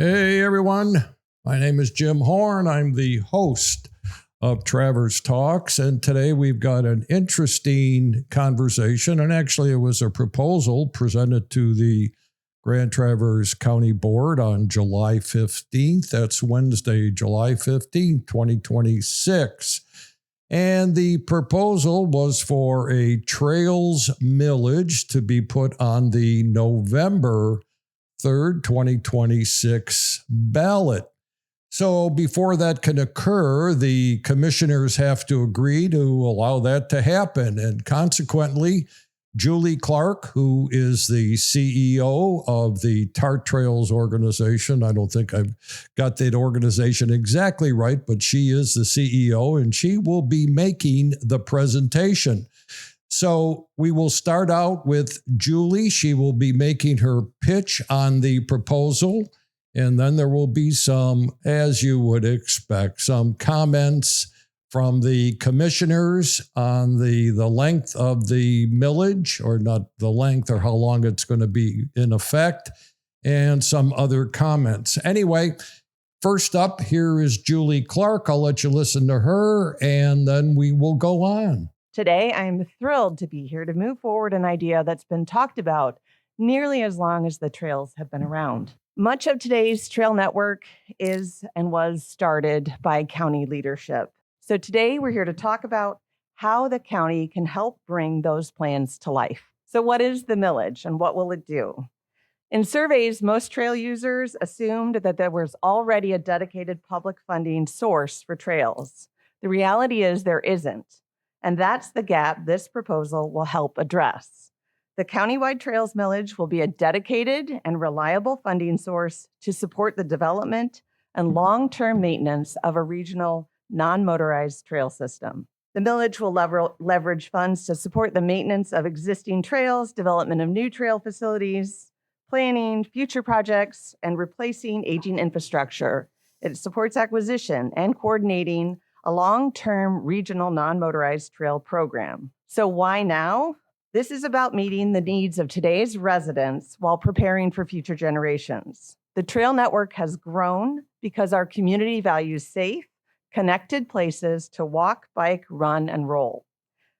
Hey everyone, my name is Jim Horn. I'm the host of Travers Talks, and today we've got an interesting conversation, and actually it was a proposal presented to the Grand Traverse County Board on July 15th. That's Wednesday, July 15th, 2026. And the proposal was for a trails millage to be put on the November 3rd, 2026 ballot. So before that can occur, the commissioners have to agree to allow that to happen. And consequently, Julie Clark, who is the CEO of the Tart Trails organization, I don't think I've got that organization exactly right, but she is the CEO and she will be making the presentation. So we will start out with Julie. She will be making her pitch on the proposal, and then there will be some, as you would expect, some comments from the commissioners on the length of the millage, or not the length, or how long it's going to be in effect, and some other comments. Anyway, first up, here is Julie Clark. I'll let you listen to her, and then we will go on. Today, I'm thrilled to be here to move forward an idea that's been talked about nearly as long as the trails have been around. Much of today's trail network is and was started by county leadership. So today, we're here to talk about how the county can help bring those plans to life. So what is the millage and what will it do? In surveys, most trail users assumed that there was already a dedicated public funding source for trails. The reality is there isn't. And that's the gap this proposal will help address. The countywide trails millage will be a dedicated and reliable funding source to support the development and long-term maintenance of a regional non-motorized trail system. The millage will leverage funds to support the maintenance of existing trails, development of new trail facilities, planning future projects, and replacing aging infrastructure. It supports acquisition and coordinating a long-term regional non-motorized trail program. So why now? This is about meeting the needs of today's residents while preparing for future generations. The trail network has grown because our community values safe, connected places to walk, bike, run, and roll.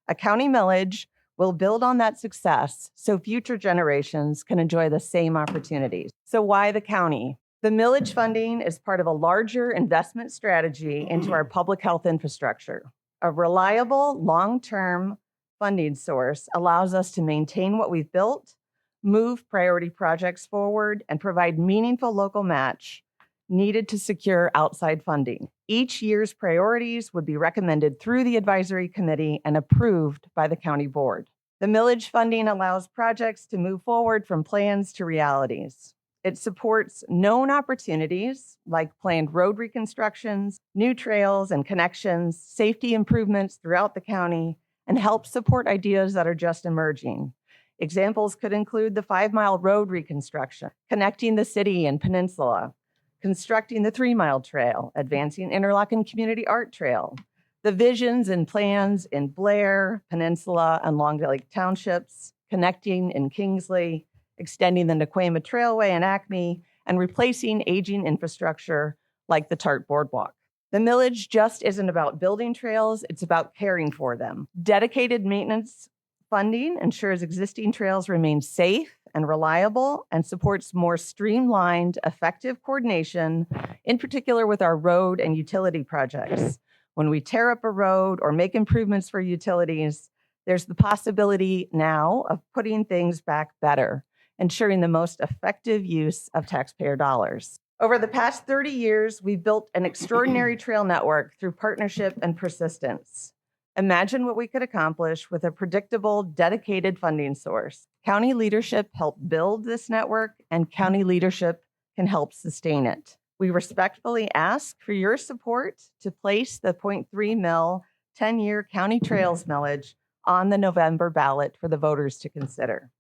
A county millage will build on that success so future generations can enjoy the same opportunities. So why the county? The millage funding is part of a larger investment strategy into our public health infrastructure. A reliable, long-term funding source allows us to maintain what we've built, move priority projects forward, and provide meaningful local match needed to secure outside funding. Each year's priorities would be recommended through the advisory committee and approved by the county board. The millage funding allows projects to move forward from plans to realities. It supports known opportunities like planned road reconstructions, new trails and connections, safety improvements throughout the county, and helps support ideas that are just emerging. Examples could include the 5-mile road reconstruction, connecting the city and peninsula, constructing the 3-mile trail, advancing Interlochen Community Art Trail, the visions and plans in Blair, Peninsula, and Long Lake Townships, connecting in Kingsley, extending the Nequema Trailway in Acme, and replacing aging infrastructure like the Tart Boardwalk. The millage just isn't about building trails, it's about caring for them. Dedicated maintenance funding ensures existing trails remain safe and reliable and supports more streamlined, effective coordination, in particular with our road and utility projects. When we tear up a road or make improvements for utilities, there's the possibility now of putting things back better, ensuring the most effective use of taxpayer dollars. Over the past 30 years, we've built an extraordinary trail network through partnership and persistence. Imagine what we could accomplish with a predictable, dedicated funding source. County leadership helped build this network, and county leadership can help sustain it. We respectfully ask for your support to place the 0.3 mil 10-year county trails millage on the November ballot for the voters to consider.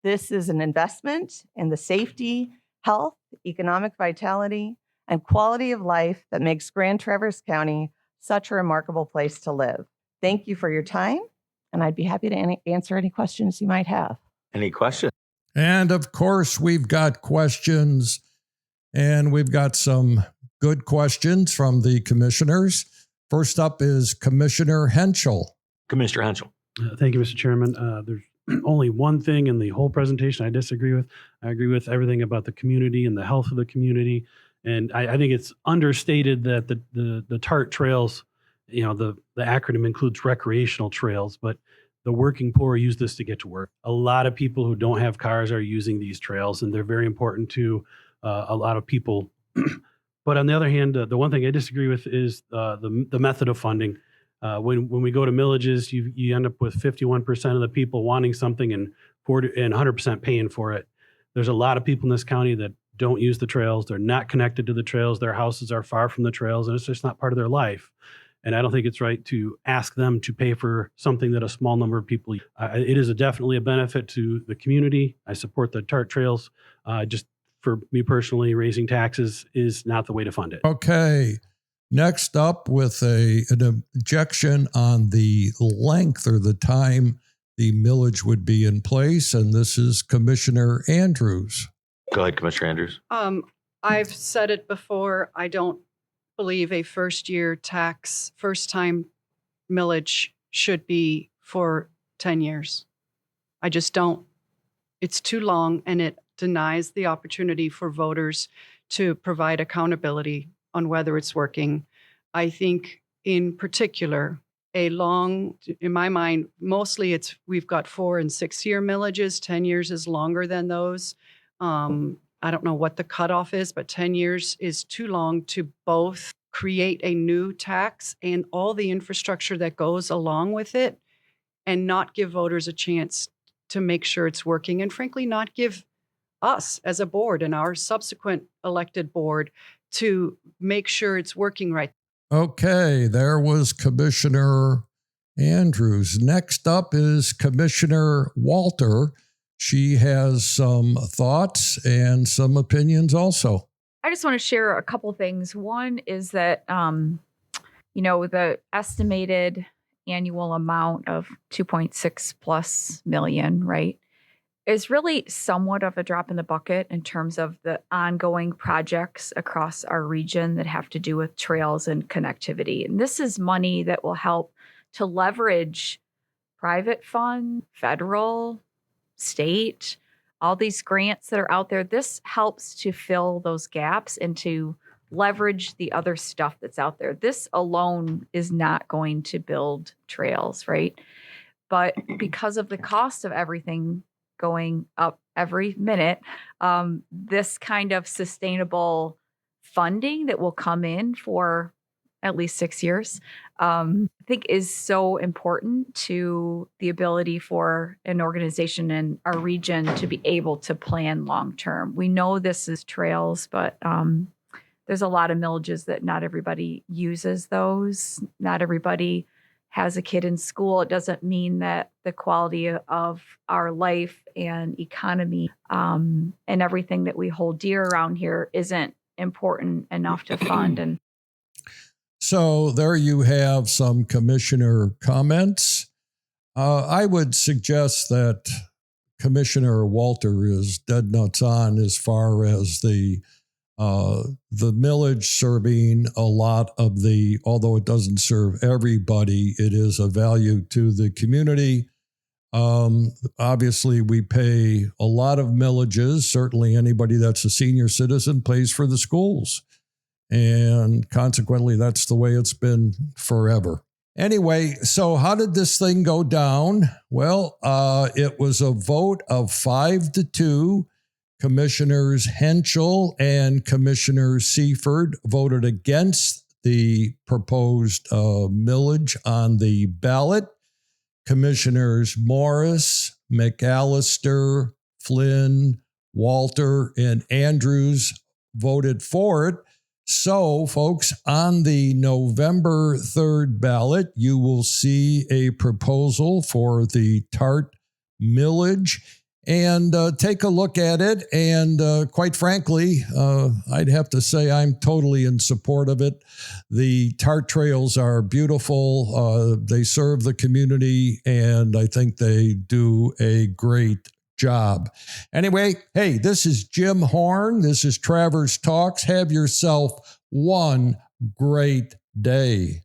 This is an investment in the safety, health, economic vitality, and quality of life that makes Grand Traverse County such a remarkable place to live. Thank you for your time, and I'd be happy to answer any questions you might have. Any questions? And of course, we've got questions. And we've got some good questions from the commissioners. First up is Commissioner Henschel. Commissioner Henschel. Thank you, Mr. Chairman. There's only one thing in the whole presentation I disagree with. I agree with everything about the community and the health of the community. And I think it's understated that the TART trails, the acronym includes recreational trails, but the working poor use this to get to work. A lot of people who don't have cars are using these trails, and they're very important to a lot of people. But on the other hand, the one thing I disagree with is the method of funding. When we go to millages, you end up with 51% of the people wanting something and 100% paying for it. There's a lot of people in this county that don't use the trails. They're not connected to the trails. Their houses are far from the trails, and it's just not part of their life. And I don't think it's right to ask them to pay for something that a small number of people. It is definitely a benefit to the community. I support the TART trails. Just for me personally, raising taxes is not the way to fund it. Okay. Next up with an objection on the length or the time the millage would be in place, and this is Commissioner Andrews. Go ahead, Commissioner Andrews. I've said it before. I don't believe a first-time millage should be for 10 years. I just don't. It's too long, and it denies the opportunity for voters to provide accountability on whether it's working. I think in particular, in my mind, mostly we've got 4 and 6 year millages. 10 years is longer than those. I don't know what the cutoff is, but 10 years is too long to both create a new tax and all the infrastructure that goes along with it and not give voters a chance to make sure it's working, and frankly, not give us as a board and our subsequent elected board to make sure it's working right. Okay, there was Commissioner Andrews. Next up is Commissioner Walter. She has some thoughts and some opinions also. I just want to share a couple things. One is that, the estimated annual amount of 2.6 plus million, right, is really somewhat of a drop in the bucket in terms of the ongoing projects across our region that have to do with trails and connectivity. And this is money that will help to leverage private fund, federal, state, all these grants that are out there. This helps to fill those gaps and to leverage the other stuff that's out there. This alone is not going to build trails, right? But because of the cost of everything going up every minute, this kind of sustainable funding that will come in for at least 6 years, I think is so important to the ability for an organization in our region to be able to plan long-term. We know this is trails, but there's a lot of millages that not everybody uses those. Not everybody has a kid in school. It doesn't mean that the quality of our life and economy and everything that we hold dear around here isn't important enough to fund. And so there you have some commissioner comments. I would suggest that Commissioner Walter is dead nuts on as far as the millage serving a lot of although it doesn't serve everybody, it is a value to the community. Obviously, we pay a lot of millages. Certainly anybody that's a senior citizen pays for the schools. And consequently, that's the way it's been forever. Anyway, so how did this thing go down? Well, it was a vote of 5-2. Commissioners Henschel and Commissioner Seifert voted against the proposed millage on the ballot. Commissioners Morris, McAllister, Flynn, Walter, and Andrews voted for it. So, folks, on the November 3rd ballot, you will see a proposal for the TART millage. And take a look at it. And quite frankly, I'd have to say I'm totally in support of it. The TART trails are beautiful. They serve the community, and I think they do a great job. Anyway, hey, this is Jim Horn. This is Travers Talks. Have yourself one great day.